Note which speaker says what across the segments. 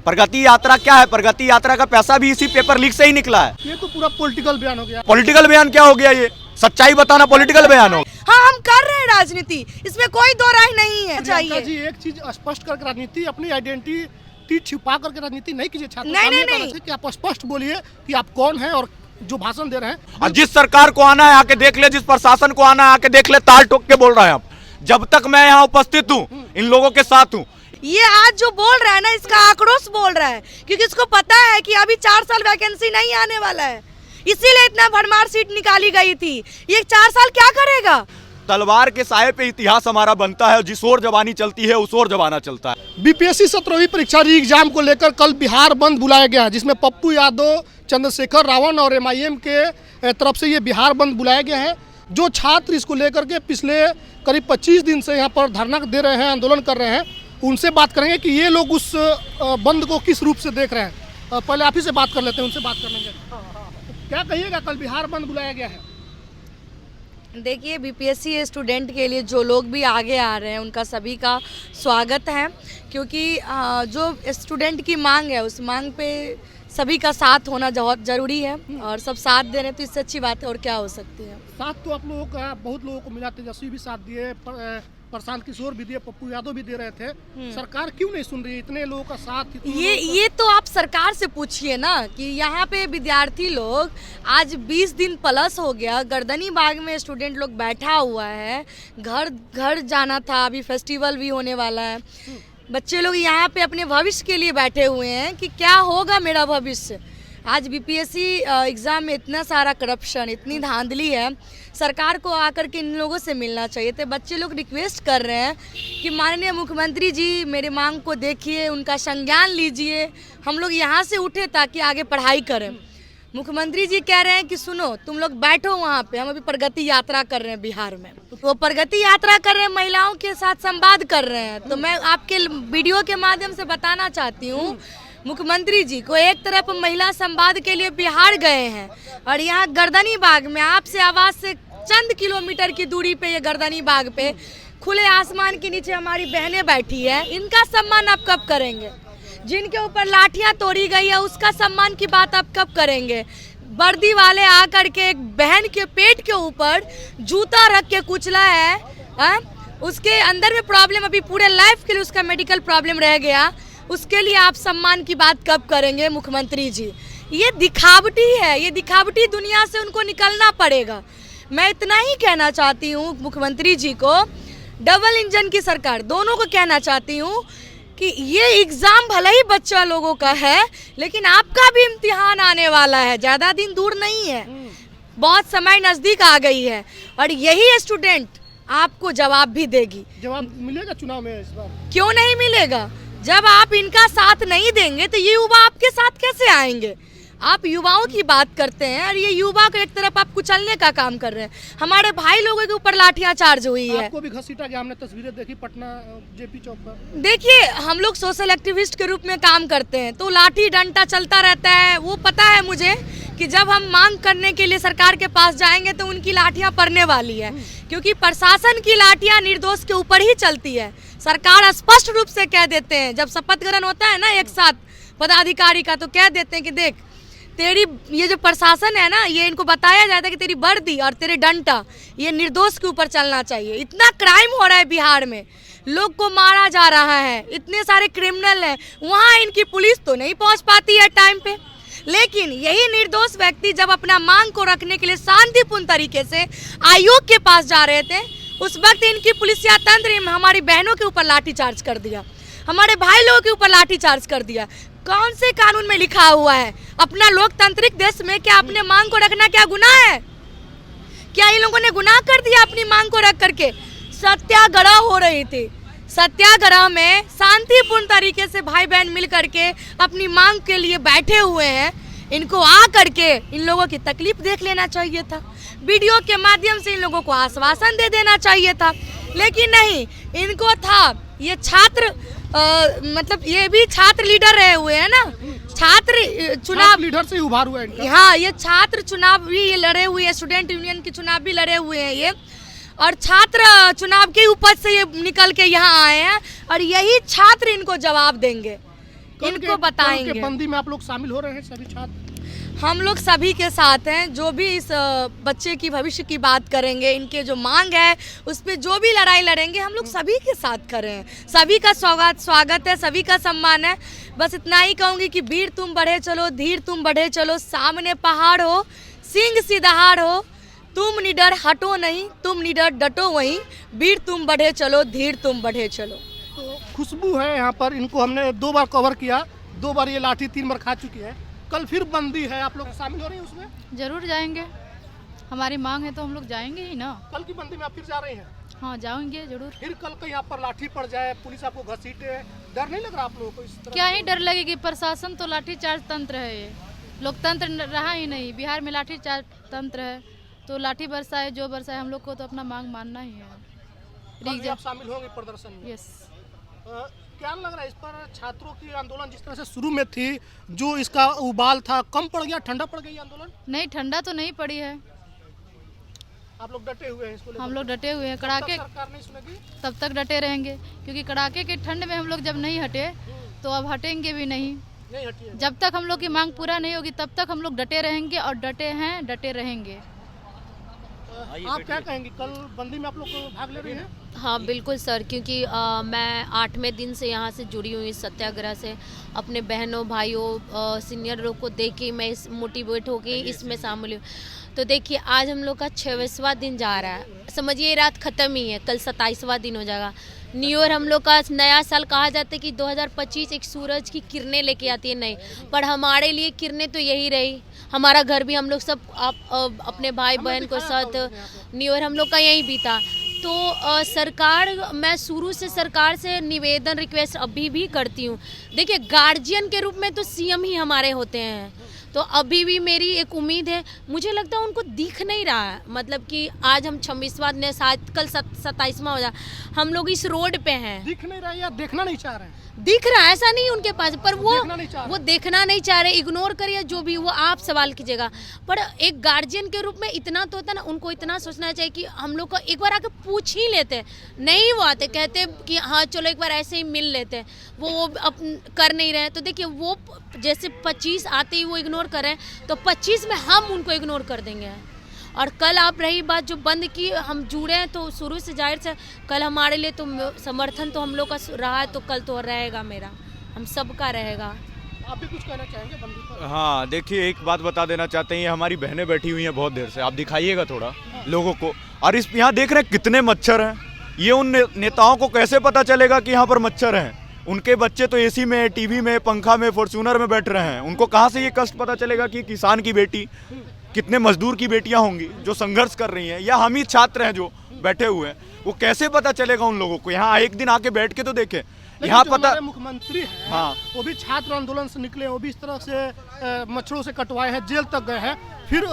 Speaker 1: प्रगति यात्रा क्या है? प्रगति यात्रा का पैसा भी इसी पेपर लीक से ही निकला है।
Speaker 2: ये तो पूरा पॉलिटिकल बयान हो गया।
Speaker 1: पॉलिटिकल बयान क्या हो गया? ये सच्चाई बताना पॉलिटिकल बयान हो?
Speaker 3: हाँ, हम कर रहे हैं राजनीति, इसमें कोई दो राय नहीं है।
Speaker 2: प्रियंका जी, एक चीज स्पष्ट करके राजनीति, अपनी आइडेंटिटी छुपा करके राजनीति नहीं कीजिए। छात्रों
Speaker 3: नहीं।
Speaker 2: कि आप स्पष्ट बोलिए कि आप कौन हैं और जो भाषण दे रहे हैं।
Speaker 1: और जिस सरकार को आना है आके देख ले, जिस प्रशासन को आना है आके देख ले, ताल ठोक के बोल रहे हैं आप। जब तक मैं यहाँ उपस्थित हूँ, इन लोगों के साथ हूँ।
Speaker 3: ये आज जो बोल रहा है ना, इसका आक्रोश बोल रहा है, क्योंकि इसको पता है कि अभी 4 साल वैकेंसी नहीं आने वाला है, इसीलिए इतना भरमार सीट निकाली गई थी। ये 4 साल क्या करेगा?
Speaker 1: तलवार के साये पे इतिहास हमारा बनता है, जिस ओर जवानी चलती है उस ओर जमाना चलता है।
Speaker 2: बीपीएससी 17वीं परीक्षा री एग्जाम को लेकर कल बिहार बंद बुलाया गया है, जिसमें पप्पू यादव, चंद्रशेखर रावण और एमआईएम के तरफ से ये बिहार बंद बुलाया गया है। जो छात्र इसको लेकर के पिछले करीब 25 दिन से यहाँ पर धरना दे रहे हैं, आंदोलन कर रहे हैं, उनसे बात करेंगे कि ये लोग उस बंद को किस रूप से देख रहे हैं। पहले आप ही से बात कर लेते हैं, उनसे बात कर लेंगे। क्या कहिएगा, कल बिहार बंद बुलाया गया है?
Speaker 3: देखिए, बीपीएससी स्टूडेंट के लिए जो लोग भी आगे आ रहे हैं उनका सभी का स्वागत है, क्योंकि जो स्टूडेंट की मांग है उस मांग पे सभी का साथ होना बहुत ज़रूरी है, और सब साथ दे रहे हैं तो इससे अच्छी बात है और क्या हो सकती है।
Speaker 2: साथ तो आप लोगों का, बहुत लोगों को मिला, तेजस्वी भी साथ दिए, प्रशांत किशोर भी दिए, पप्पू यादव भी दे रहे थे। सरकार क्यों नहीं सुन रही? इतने लोगों का साथ।
Speaker 3: ये तो आप सरकार से पूछिए ना, कि यहाँ पे विद्यार्थी लोग आज 20 दिन प्लस हो गया, गर्दनी बाग में स्टूडेंट लोग बैठा हुआ है, घर जाना था, अभी फेस्टिवल भी होने वाला है। बच्चे लोग यहाँ पे अपने भविष्य के लिए बैठे हुए हैं कि क्या होगा मेरा भविष्य। आज बीपीएससी एग्ज़ाम में इतना सारा करप्शन, इतनी धांधली है, सरकार को आकर के इन लोगों से मिलना चाहिए। तो बच्चे लोग रिक्वेस्ट कर रहे हैं कि माननीय मुख्यमंत्री जी, मेरे मांग को देखिए, उनका संज्ञान लीजिए, हम लोग यहाँ से उठे ताकि आगे पढ़ाई करें। मुख्यमंत्री जी कह रहे हैं कि सुनो, तुम लोग बैठो वहाँ पे, हम अभी प्रगति यात्रा कर रहे हैं बिहार में। वो प्रगति यात्रा कर रहे हैं, महिलाओं के साथ संवाद कर रहे हैं। तो मैं आपके वीडियो के माध्यम से बताना चाहती हूँ, मुख्यमंत्री जी को एक तरफ महिला संवाद के लिए बिहार गए हैं, और यहाँ गर्दनी बाग में आपसे आवाज से चंद किलोमीटर की दूरी पे, ये गर्दनी बाग पे खुले आसमान के नीचे हमारी बहनें बैठी है, इनका सम्मान आप कब करेंगे? जिनके ऊपर लाठियां तोड़ी गई है उसका सम्मान की बात आप कब करेंगे? वर्दी वाले आकर के एक बहन के पेट के ऊपर जूता रख के कुचला है, उसके अंदर में प्रॉब्लम, अभी पूरे लाइफ के लिए उसका मेडिकल प्रॉब्लम रह गया, उसके लिए आप सम्मान की बात कब करेंगे मुख्यमंत्री जी? ये दिखावटी है, ये दिखावटी दुनिया से उनको निकलना पड़ेगा। मैं इतना ही कहना चाहती हूँ मुख्यमंत्री जी को, डबल इंजन की सरकार, दोनों को कहना चाहती हूँ कि ये एग्ज़ाम भले ही बच्चा लोगों का है, लेकिन आपका भी इम्तिहान आने वाला है, ज़्यादा दिन दूर नहीं है, बहुत समय नज़दीक आ गई है, और यही स्टूडेंट आपको जवाब भी देगी।
Speaker 2: जवाब मिलेगा चुनाव में इस बार? क्यों
Speaker 3: नहीं मिलेगा? जब आप इनका साथ नहीं देंगे तो ये युवा आपके साथ कैसे आएंगे? आप युवाओं की बात करते हैं, और ये युवा को एक तरफ आप कुचलने का काम कर रहे हैं। हमारे भाई लोगों के ऊपर लाठियां चार्ज हुई है।
Speaker 2: आपको भी घसीटा गया, हमने तस्वीरें देखी पटना जेपी चौक पर।
Speaker 3: देखिए, हम लोग सोशल एक्टिविस्ट के रूप में काम करते हैं, तो लाठी डंडा चलता रहता है। वो पता है मुझे कि जब हम मांग करने के लिए सरकार के पास जाएंगे तो उनकी लाठियां पड़ने वाली है, क्योंकि प्रशासन की लाठियां निर्दोष के ऊपर ही चलती है। सरकार स्पष्ट रूप से कह देते हैं, जब शपथ ग्रहण होता है ना एक साथ पदाधिकारी का, तो कह देते हैं कि देख, तेरी ये जो प्रशासन है ना, ये इनको बताया जाता है कि तेरी वर्दी और तेरे डंडा ये निर्दोष के ऊपर चलना चाहिए। इतना क्राइम हो रहा है बिहार में, लोग को मारा जा रहा है, इतने सारे क्रिमिनल हैं, वहाँ इनकी पुलिस तो नहीं पहुँच पाती है टाइम पे। लेकिन यही निर्दोष व्यक्ति जब अपना मांग को रखने के लिए शांतिपूर्ण तरीके से आयोग के पास जा रहे थे, उस वक्त इनकी पुलिसिया तंत्र हमारी बहनों के ऊपर लाठीचार्ज कर दिया, हमारे भाई लोगों के ऊपर लाठीचार्ज कर दिया। कौन से कानून में लिखा हुआ है? अपना लोकतांत्रिक देश में क्या अपने मांग को रखना क्या गुनाह है? क्या इन लोगों ने गुनाह कर दिया अपनी मांग को रख करके? सत्याग्रह हो रही थी, सत्याग्रह में शांतिपूर्ण तरीके से भाई बहन मिल करके अपनी मांग के लिए बैठे हुए हैं। इनको आ करके इन लोगों की तकलीफ देख लेना चाहिए था, वीडियो के माध्यम से इन लोगों को आश्वासन दे देना चाहिए था, लेकिन नहीं, इनको था ये छात्र मतलब ये भी छात्र लीडर रहे हुए हैं ना, छात्र चुनाव
Speaker 2: लीडर से उभार हुआ है।
Speaker 3: हाँ, ये छात्र चुनाव भी लड़े हुए हैं, स्टूडेंट यूनियन की चुनाव भी लड़े हुए हैं ये, और छात्र चुनाव के उपज से ये निकल के यहाँ आए हैं, और यही छात्र इनको जवाब देंगे इनको बताएंगे।
Speaker 2: के बंदी में आप लोग शामिल हो रहे हैं सभी छात्र?
Speaker 3: हम लोग सभी के साथ हैं, जो भी इस बच्चे की भविष्य की बात करेंगे, इनके जो मांग है उस पर जो भी लड़ाई लड़ेंगे, हम लोग सभी के साथ खड़े हैं। सभी का स्वागत है, सभी का सम्मान है। बस इतना ही कहूँगी कि वीर तुम बढ़े चलो, धीर तुम बढ़े चलो, सामने पहाड़ हो, सिंह सी दहाड़ हो, तुम निडर हटो नहीं, तुम निडर डटो वहीं, वीर तुम बढ़े चलो, धीर तुम बढ़े चलो।
Speaker 2: तो खुशबू है यहाँ पर, इनको हमने 2 बार कवर किया, 2 बार ये लाठी 3 बार खा चुकी है। कल फिर बंदी है, आप लोग शामिल हो रहे हैं उसमें?
Speaker 4: जरूर जाएंगे, हमारी मांग है तो हम लोग जाएंगे ही ना।
Speaker 2: कल की बंदी में आप फिर जा रहे हैं?
Speaker 4: हाँ जाएंगे जरूर।
Speaker 2: फिर कल कहीं आप पर लाठी पड़ जाए, पुलिस आपको घसीटे, डर नहीं लग रहा आप लोगों को इस तरह?
Speaker 4: क्या ही डर लगेगी, प्रशासन तो लाठीचार्ज तंत्र है, ये लोकतंत्र रहा ही नहीं। बिहार में लाठीचार्ज तंत्र है, तो लाठी बरसाए जो बरसाए, हम लोग को तो अपना मांग मानना ही है।
Speaker 2: कल भी आप शामिल होंगे प्रदर्शन में?
Speaker 4: यस।
Speaker 2: क्या लग रहा है इस पर, छात्रों की आंदोलन जिस तरह से शुरू में थी, जो इसका उबाल था, कम पड़ गया, ठंडा पड़ गई आंदोलन?
Speaker 4: नहीं, ठंडा तो नहीं पड़ी है।
Speaker 2: आप लोग डटे हुए हैं इसको लेकर?
Speaker 4: हम लोग डटे हुए हैं, कड़ाके
Speaker 2: सरकार नहीं सुनेगी
Speaker 4: तब तक डटे रहेंगे, क्योंकि कड़ाके के ठंड में हम लोग जब नहीं हटे तो अब हटेंगे भी नहीं।
Speaker 2: नहीं हटिए।
Speaker 4: जब तक हम लोग की मांग पूरा नहीं होगी तब तक हम लोग डटे रहेंगे, और डटे हैं, डटे रहेंगे।
Speaker 2: आप क्या कहेंगे, कल बंदी में आप लोग भाग ले रही हैं?
Speaker 5: हाँ बिल्कुल सर, क्योंकि मैं 8वें दिन से यहाँ से जुड़ी हुई इस सत्याग्रह से। अपने बहनों भाइयों सीनियर लोग को देख के मैं इस मोटिवेट हो गई, इसमें शामिल हूँ। तो देखिए आज हम लोग का 26वां दिन जा रहा है, समझिए रात ख़त्म ही है, कल 27वां दिन हो जाएगा। न्यू ईयर हम लोग का नया साल कहा जाता है कि 2025 एक सूरज की किरणें लेके आती है, नहीं, पर हमारे लिए किरणें तो यही रही। हमारा घर भी हम लोग सब अपने भाई बहन को साथ न्यू ईयर हम लोग का यहीं बीता। तो सरकार, मैं शुरू से सरकार से निवेदन रिक्वेस्ट अभी भी करती हूँ। देखिए गार्जियन के रूप में तो सीएम ही हमारे होते हैं, तो अभी भी मेरी एक उम्मीद है, मुझे लगता है उनको दिख नहीं रहा है। मतलब कि आज हम 26वां दिन, शायद कल 27वां हो जाए, हम लोग इस रोड पे हैं।
Speaker 2: दिख नहीं रहा है या देखना नहीं चाह रहे हैं?
Speaker 5: दिख रहा है, ऐसा नहीं है उनके पास, पर वो
Speaker 2: देखना नहीं चाह रहे,
Speaker 5: इग्नोर करिए जो भी, वो आप सवाल कीजिएगा। पर एक गार्जियन के रूप में इतना तो होता है ना, उनको इतना सोचना चाहिए कि हम लोग को एक बार आके पूछ ही लेते। नहीं वो आते, कहते कि हाँ चलो एक बार ऐसे ही मिल लेते, वो अब कर नहीं रहे। तो देखिए वो जैसे 25 आते ही वो इग्नोर कर रहे हैं, तो 25 में हम उनको इग्नोर कर देंगे। और कल आप रही बात जो बंद की, हम जुड़े हैं तो शुरू से जाहिर से कल हमारे लिए तो समर्थन तो हम लोग का रहा है, तो कल तो रहेगा मेरा, हम सबका रहेगा।
Speaker 2: आप भी कुछ कहना चाहेंगे बंदी पर?
Speaker 1: हाँ देखिए, एक बात बता देना चाहते हैं, ये हमारी बहनें बैठी हुई हैं बहुत देर से, आप दिखाइएगा थोड़ा लोगों को। और इस यहाँ देख रहे हैं कितने मच्छर हैं, ये उन नेताओं को कैसे पता चलेगा कि यहाँ पर मच्छर हैं? उनके बच्चे तो एसी में, टीवी में, पंखा में, फॉर्च्यूनर में बैठ रहे हैं, उनको कहाँ से ये कष्ट पता चलेगा कि किसान की बेटी, कितने मजदूर की बेटियां होंगी जो संघर्ष कर रही हैं, या हम ही छात्र हैं जो बैठे हुए हैं, वो कैसे पता चलेगा उन लोगों को? यहाँ एक दिन आके बैठ के तो देखें, यहाँ पता।
Speaker 2: मुख्यमंत्री है,
Speaker 1: हाँ,
Speaker 2: वो भी छात्र आंदोलन से निकले, वो भी इस तरह से मच्छरों से कटवाए हैं, जेल तक गए हैं, फिर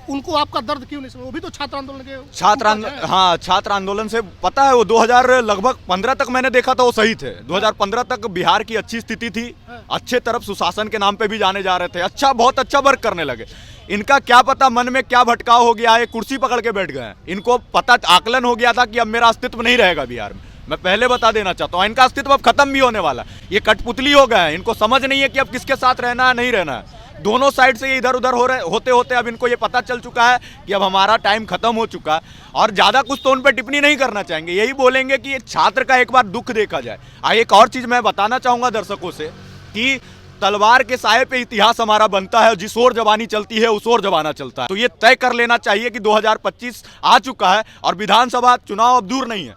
Speaker 2: उनको आपका दर्द क्यों नहीं समझ? वो भी तो छात्र आंदोलन के
Speaker 1: हाँ, छात्र आंदोलन से पता है, वो 2000 लगभग 15 तक मैंने देखा था वो सही थे। 2015 तक बिहार की अच्छी स्थिति थी, अच्छे तरफ सुशासन के नाम पे भी जाने जा रहे थे, अच्छा, बहुत अच्छा वर्क करने लगे। इनका क्या पता मन में क्या भटकाव हो गया है, कुर्सी पकड़ के बैठ गए। इनको पता, आकलन हो गया था कि अब मेरा अस्तित्व नहीं रहेगा बिहार में। मैं पहले बता देना चाहता हूँ, इनका अस्तित्व अब खत्म भी होने वाला है। ये कठपुतली हो गए हैं, इनको समझ नहीं है कि अब किसके साथ रहना है, नहीं रहना है। दोनों साइड से ये इधर उधर होते होते अब इनको ये पता चल चुका है कि अब हमारा टाइम खत्म हो चुका है। और ज़्यादा कुछ तो उन पर टिप्पणी नहीं करना चाहेंगे, यही बोलेंगे कि छात्र का एक बार दुख देखा जाए। एक और चीज़ मैं बताना चाहूँगा दर्शकों से कि तलवार के साये पे इतिहास हमारा बनता है, जिस ओर जवानी चलती है उस ओर जमाना चलता है। तो ये तय कर लेना चाहिए कि 2025 आ चुका है और विधानसभा चुनाव अब दूर नहीं है,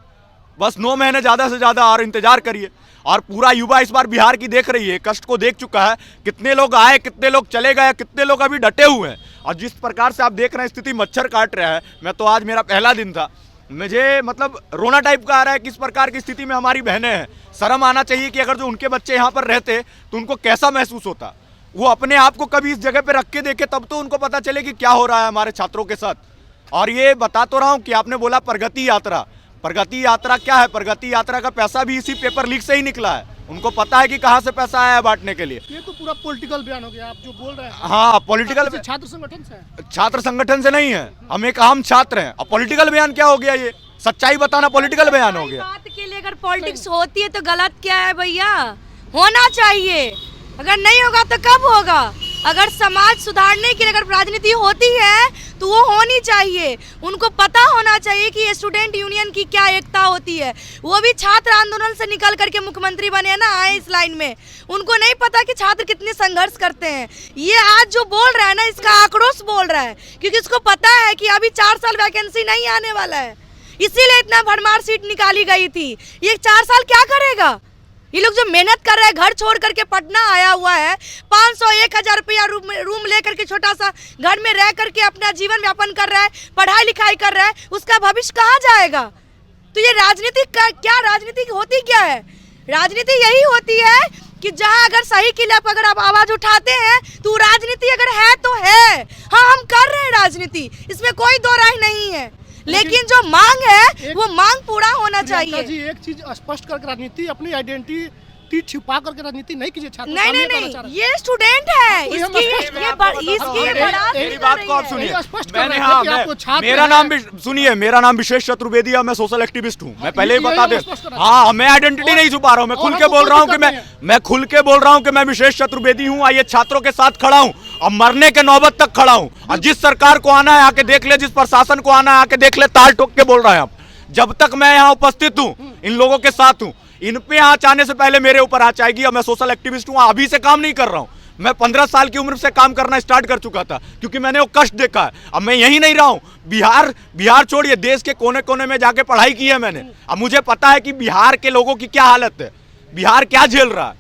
Speaker 1: बस 9 महीने ज़्यादा से ज़्यादा और इंतजार करिए। और पूरा युवा इस बार बिहार की देख रही है, कष्ट को देख चुका है, कितने लोग आए, कितने लोग चले गए, कितने लोग अभी डटे हुए हैं। और जिस प्रकार से आप देख रहे हैं स्थिति मच्छर काट रहा है, मैं तो आज मेरा पहला दिन था, मुझे मतलब रोना टाइप का आ रहा है कि इस प्रकार की स्थिति में हमारी बहनें हैं। शर्म आना चाहिए कि अगर जो उनके बच्चे यहाँ पर रहते तो उनको कैसा महसूस होता। वो अपने आप को कभी इस जगह पे रख के देखे, तब तो उनको पता चले कि क्या हो रहा है हमारे छात्रों के साथ। और ये बता तो रहा हूँ कि आपने बोला प्रगति यात्रा, प्रगति यात्रा क्या है? प्रगति यात्रा का पैसा भी इसी पेपर लीक से ही निकला है, उनको पता है कि कहाँ से पैसा आया है बांटने के लिए।
Speaker 2: ये तो पूरा पॉलिटिकल बयान हो गया आप जो बोल रहे हैं।
Speaker 1: हाँ, पॉलिटिकल,
Speaker 2: छात्र संगठन से है?
Speaker 1: छात्र संगठन से नहीं है, हम एक आम छात्र हैं। अब पॉलिटिकल बयान क्या हो गया? ये सच्चाई बताना पॉलिटिकल बयान हो गया।
Speaker 3: बात के लिए अगर पॉलिटिक्स होती है तो गलत क्या है भैया? होना चाहिए, अगर नहीं होगा तो कब होगा? अगर समाज सुधारने के लिए अगर राजनीति होती है तो वो होनी चाहिए। उनको पता होना चाहिए कि स्टूडेंट यूनियन की क्या एकता होती है। वो भी छात्र आंदोलन से निकल करके मुख्यमंत्री बने ना, आए इस लाइन में। उनको नहीं पता कि छात्र कितने संघर्ष करते हैं। ये आज जो बोल रहा है ना, इसका आक्रोश बोल रहा है, क्योंकि इसको पता है कि अभी 4 साल वैकेंसी नहीं आने वाला है, इसीलिए इतना भरमार सीट निकाली गई थी। ये 4 साल क्या करेगा? ये लोग जो मेहनत कर रहे हैं, घर छोड़ करके पटना आया हुआ है, 500-1000 रुपया रूम ले करके छोटा सा घर में रह करके अपना जीवन यापन कर रहा है, पढ़ाई लिखाई कर रहा है, उसका भविष्य कहाँ जाएगा? तो ये राजनीति क्या राजनीति होती क्या है? राजनीति यही होती है कि जहाँ अगर सही के लिए अगर आप आवाज उठाते हैं तो राजनीति अगर है तो है। हाँ, हम कर रहे हैं राजनीति, इसमें कोई दो राय नहीं है, लेकिन जो मांग है वो मांग पूरा होना चाहिए।
Speaker 2: जी एक चीज स्पष्ट करके, राजनीति अपनी आइडेंटिटी छिपा करके राजनीति नहीं कीजिए। छात्र
Speaker 3: नहीं, ये स्टूडेंट है,
Speaker 1: मेरी बात को आप सुनिए।
Speaker 2: मैंने
Speaker 1: मेरा नाम विशेष चतुर्वेदी है, मैं सोशल एक्टिविस्ट हूँ। मैं पहले ही बता दें, हाँ, मैं आइडेंटिटी नहीं छुपा रहा हूँ, मैं खुल के बोल रहा हूँ कि मैं विशेष चतुर्वेदी हूँ। आइए छात्रों के साथ खड़ा हूँ और मरने के नौबत तक खड़ा हूँ। और जिस सरकार को आना है आके देख ले, जिस प्रशासन को आना है आके देख ले, ताल ठोक के बोल रहे हैं आप। जब तक मैं यहाँ उपस्थित हूँ, इन लोगों के साथ हूँ, इन पे आँच आने से पहले मेरे ऊपर आँच आएगी। और मैं सोशल एक्टिविस्ट हूँ, अभी से काम नहीं कर रहा हूँ। मैं 15 साल की उम्र से काम करना स्टार्ट कर चुका था, क्योंकि मैंने वो कष्ट देखा है। अब मैं यहीं नहीं रहा हूँ, बिहार छोड़िए, देश के कोने कोने में जाके पढ़ाई की है मैंने। अब मुझे पता है कि बिहार के लोगों की क्या हालत है, बिहार क्या झेल रहा है।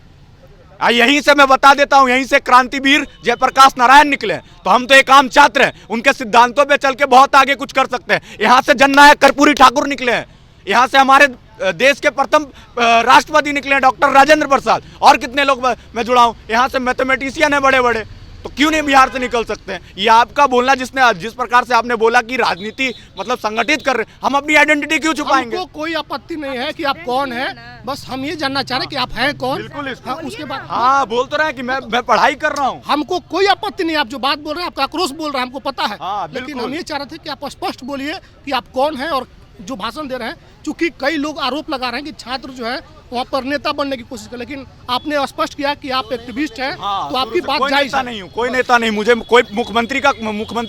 Speaker 1: यहीं से मैं बता देता हूं, यहीं से क्रांतिवीर जयप्रकाश नारायण निकले। तो हम तो एक आम छात्र हैं, उनके सिद्धांतों पे चल के बहुत आगे कुछ कर सकते हैं। यहाँ से जननायक कर्पूरी ठाकुर निकले हैं, यहाँ से हमारे देश के प्रथम राष्ट्रपति निकले हैं डॉक्टर राजेंद्र प्रसाद, और कितने लोग मैं जुड़ा हूँ। यहाँ से मैथमेटिशियन है बड़े बड़े, तो क्यों नहीं बिहार से निकल सकते हैं? ये आपका बोलना, जिस प्रकार से आपने बोला कि राजनीति मतलब संगठित कर रहे, हम अपनी आइडेंटिटी क्यों छुपाएंगे?
Speaker 2: हमको कोई आपत्ति नहीं है कि आप कौन हैं, बस हम ये जानना चाह रहे हैं कि आप हैं कौन।
Speaker 1: बिल्कुल,
Speaker 2: हाँ, उसके बाद
Speaker 1: हाँ, बोल तो रहे हैं कि मैं पढ़ाई कर रहा हूँ।
Speaker 2: हमको कोई आपत्ति नहीं है, आप जो बात बोल रहे हैं, आपका आक्रोश बोल रहे हैं, हमको पता है।
Speaker 1: हाँ,
Speaker 2: लेकिन हम ये चाह रहे थे कि आप स्पष्ट बोलिए कि आप कौन हैं और जो भाषण दे रहे हैं। चूंकि कई लोग आरोप लगा रहे हैं कि छात्र जो है वहाँ पर नेता बनने की कोशिश कर, लेकिन आपने स्पष्ट किया कि आप एक्टिविस्ट हैं।
Speaker 1: हाँ,
Speaker 2: तो आपकी बात जायज है।
Speaker 1: नहीं हूँ, कोई नेता नहीं। मुझे कोई मुख्यमंत्री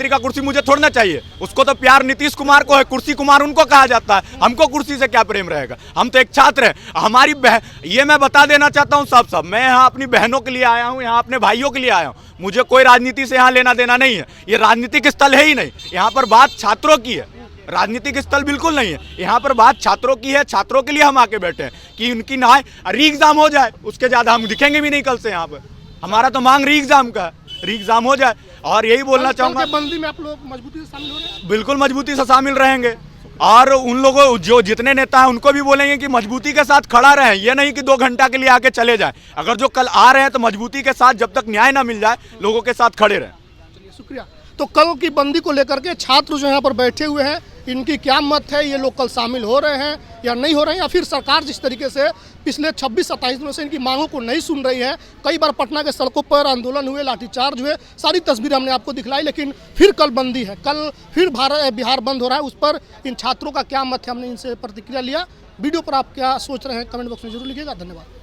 Speaker 1: का कुर्सी मुझे छोड़ना चाहिए। उसको तो प्यार नीतीश कुमार को है, कुर्सी कुमार उनको कहा जाता है। हमको कुर्सी से क्या प्रेम रहेगा? हम तो एक छात्र हैं। हमारी ये मैं बता देना चाहता हूँ सब मैं यहाँ अपनी बहनों के लिए आया हूँ, यहाँ अपने भाइयों के लिए आया हूँ। मुझे कोई राजनीति से यहाँ लेना देना नहीं है। ये राजनीतिक स्थल है ही नहीं। यहाँ पर बात छात्रों की है, राजनीतिक स्थल बिल्कुल नहीं है। यहाँ पर बात छात्रों की है, छात्रों के लिए हम आके बैठे हैं कि उनकी ना री एग्जाम हो जाए, उसके ज़्यादा हम दिखेंगे भी नहीं कल से यहाँ पर। हमारा तो मांग री एग्जाम का है, री एग्जाम हो जाए। और यही बोलना चाहूँगा,
Speaker 2: बंदी में आप लोग मजबूती से शामिल हो रहे हैं?
Speaker 1: बिल्कुल मजबूती से शामिल रहेंगे। और उन लोगों जो जितने नेता हैं उनको भी बोलेंगे कि मजबूती के साथ खड़ा रहें। ये नहीं कि 2 घंटा के लिए आके चले जाएं। अगर जो कल आ रहे हैं तो मजबूती के साथ, जब तक न्याय ना मिल जाए, लोगों के साथ खड़े रहें।
Speaker 2: चलिए, शुक्रिया। तो कल की बंदी को लेकर के छात्र जो यहाँ पर बैठे हुए हैं, इनकी क्या मत है? ये लोग कल शामिल हो रहे हैं या नहीं हो रहे हैं, या फिर सरकार जिस तरीके से पिछले 26-27 दिनों से इनकी मांगों को नहीं सुन रही है। कई बार पटना के सड़कों पर आंदोलन हुए, लाठीचार्ज हुए, सारी तस्वीरें हमने आपको दिखलाई, लेकिन फिर कल बंदी है। कल फिर बिहार बंद हो रहा है। उस पर इन छात्रों का क्या मत है, हमने इनसे प्रतिक्रिया लिया। वीडियो पर आप क्या सोच रहे हैं कमेंट बॉक्स में जरूर लिखिएगा। धन्यवाद।